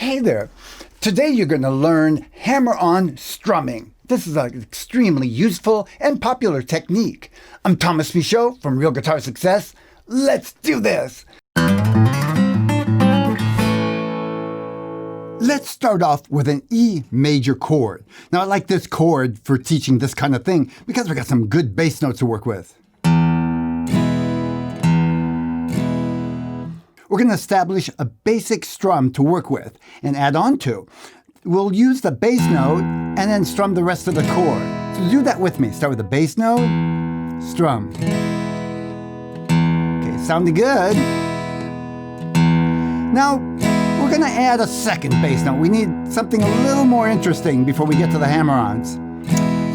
Hey there. Today you're going to learn hammer-on strumming. This is an extremely useful and popular technique. I'm Tomas Michaud from Real Guitar Success. Let's do this. Let's start off with an E major chord. Now I like this chord for teaching this kind of thing because we got some good bass notes to work with. We're going to establish a basic strum to work with and add on to. We'll use the bass note and then strum the rest of the chord. So do that with me. Start with the bass note, strum. Okay, sounding good. Now, we're going to add a second bass note. We need something a little more interesting before we get to the hammer-ons.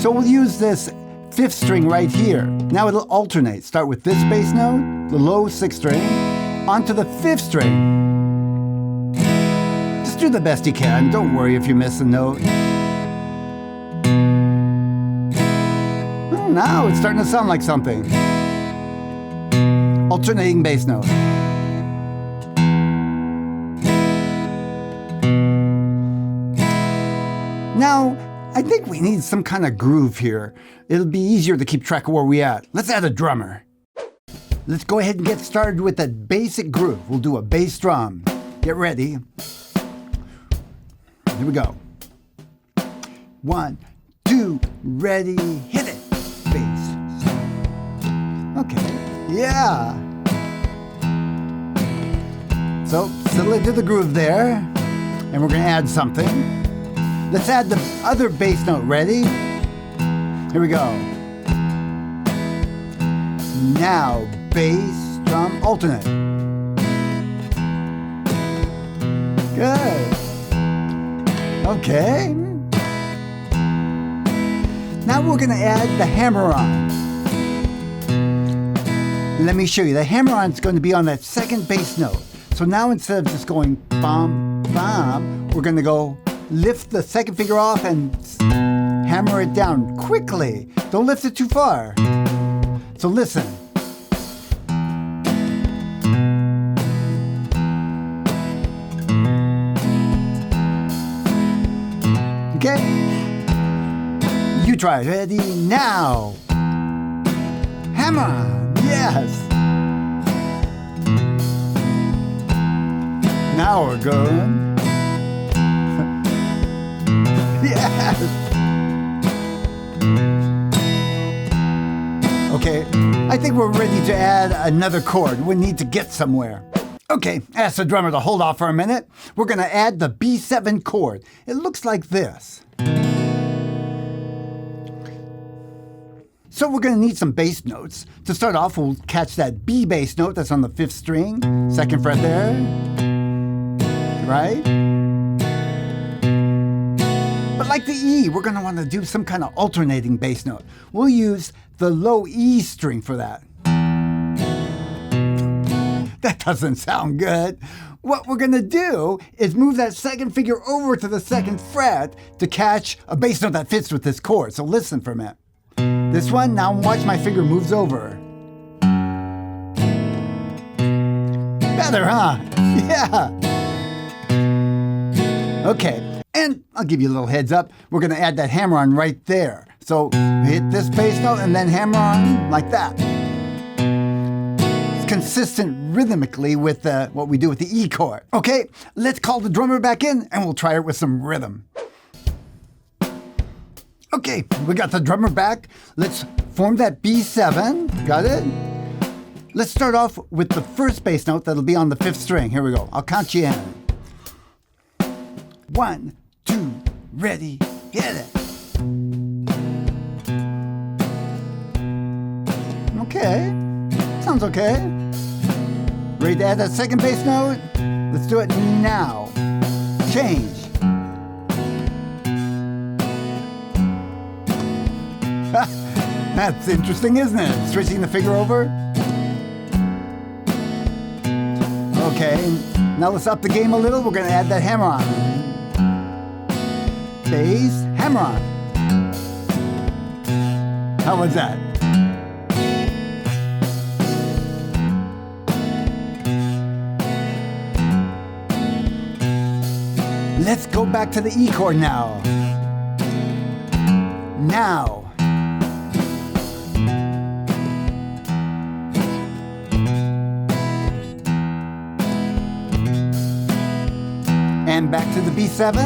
So we'll use this fifth string right here. Now it'll alternate. Start with this bass note, the low sixth string, onto the fifth string. Just do the best you can. Don't worry if you miss a note. Oh, now it's starting to sound like something. Alternating bass note. Now, I think we need some kind of groove here. It'll be easier to keep track of where we're at. Let's add a drummer. Let's go ahead and get started with that basic groove. We'll do a bass drum. Get ready. Here we go. 1, 2, ready, hit it. Bass. Okay, yeah. So, settle into the groove there. And we're gonna add something. Let's add the other bass note. Ready? Here we go. Now, bass, drum, alternate. Good. Okay. Now we're going to add the hammer-on. Let me show you. The hammer-on is going to be on that second bass note. So now instead of just going bum, bum, we're going to go lift the second finger off and hammer it down quickly. Don't lift it too far. So listen. Okay? You try. Ready? Now. Hammer on. Yes. Now we're going. Yes. Okay, I think we're ready to add another chord. We need to get somewhere. Okay, ask the drummer to hold off for a minute. We're going to add the B7 chord. It looks like this. So we're going to need some bass notes. To start off, we'll catch that B bass note that's on the fifth string, second fret there. Right? But like the E, we're going to want to do some kind of alternating bass note. We'll use the low E string for that. That doesn't sound good. What we're going to do is move that second finger over to the second fret to catch a bass note that fits with this chord. So listen for a minute. This one, now watch my finger moves over. Better, huh? Yeah. Okay. And I'll give you a little heads up. We're going to add that hammer-on right there. So hit this bass note and then hammer on like that. It's consistent rhythmically with what we do with the E chord. Okay, let's call the drummer back in and we'll try it with some rhythm. Okay, we got the drummer back. Let's form that B7. Got it? Let's start off with the first bass note that'll be on the fifth string. Here we go. I'll count you in. 1, 2, ready, hit it. Okay, sounds okay. Ready to add that second bass note? Let's do it now. Change. That's interesting, isn't it? Switching the finger over. Okay, now let's up the game a little. We're going to add that hammer-on. Bass, hammer-on. How was that? Let's go back to the E chord now. Now. And back to the B7.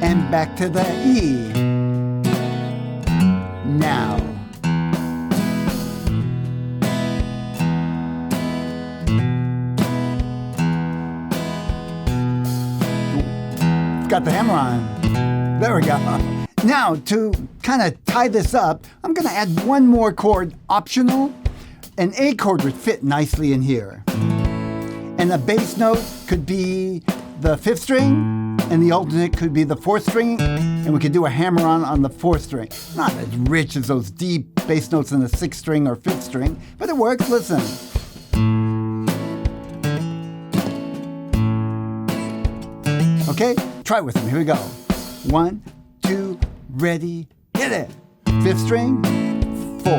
And back to the E. Now. Got the hammer on. There we go. Now, to kind of tie this up, I'm going to add one more chord, optional. An A chord would fit nicely in here. And a bass note could be the 5th string, and the alternate could be the 4th string, and we could do a hammer-on on the 4th string. Not as rich as those deep bass notes in the 6th string or 5th string, but it works. Listen. Okay, try it with me. Here we go. 1, 2, ready, hit it. 5th string, 4.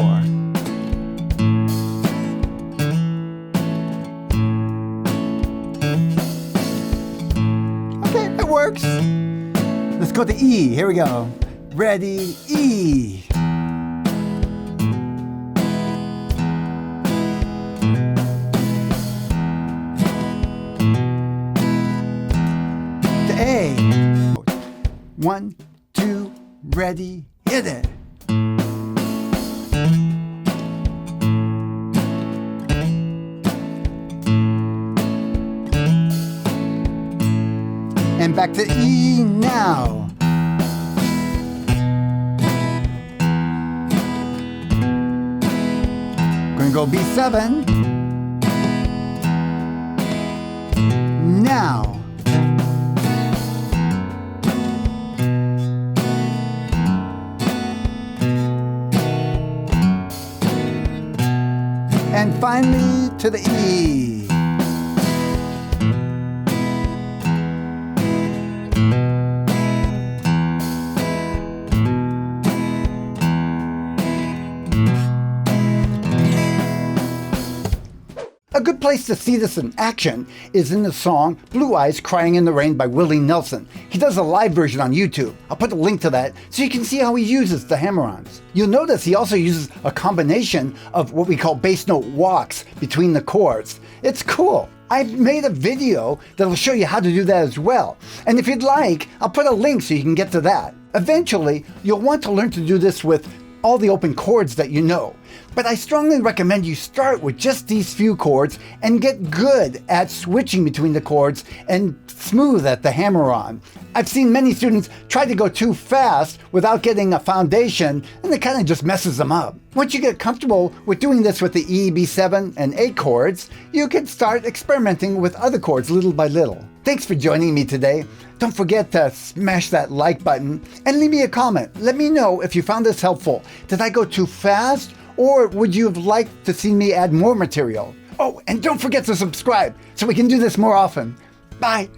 Okay, it works. Let's go to E. Here we go. Ready, E. To A. 1, 2, ready, hit it. And back to E now. Gonna go B7. Now. And finally to the E. A good place to see this in action is in the song Blue Eyes Crying in the Rain by Willie Nelson. He does a live version on YouTube. I'll put a link to that so you can see how he uses the hammer-ons. You'll notice he also uses a combination of what we call bass note walks between the chords. It's cool. I've made a video that'll show you how to do that as well. And if you'd like, I'll put a link so you can get to that. Eventually, you'll want to learn to do this with all the open chords that you know. But I strongly recommend you start with just these few chords and get good at switching between the chords and smooth at the hammer-on. I've seen many students try to go too fast without getting a foundation, and it kind of just messes them up. Once you get comfortable with doing this with the E, B7, and A chords, you can start experimenting with other chords little by little. Thanks for joining me today. Don't forget to smash that like button and leave me a comment. Let me know if you found this helpful. Did I go too fast, or would you have liked to see me add more material? Oh, and don't forget to subscribe so we can do this more often. Bye.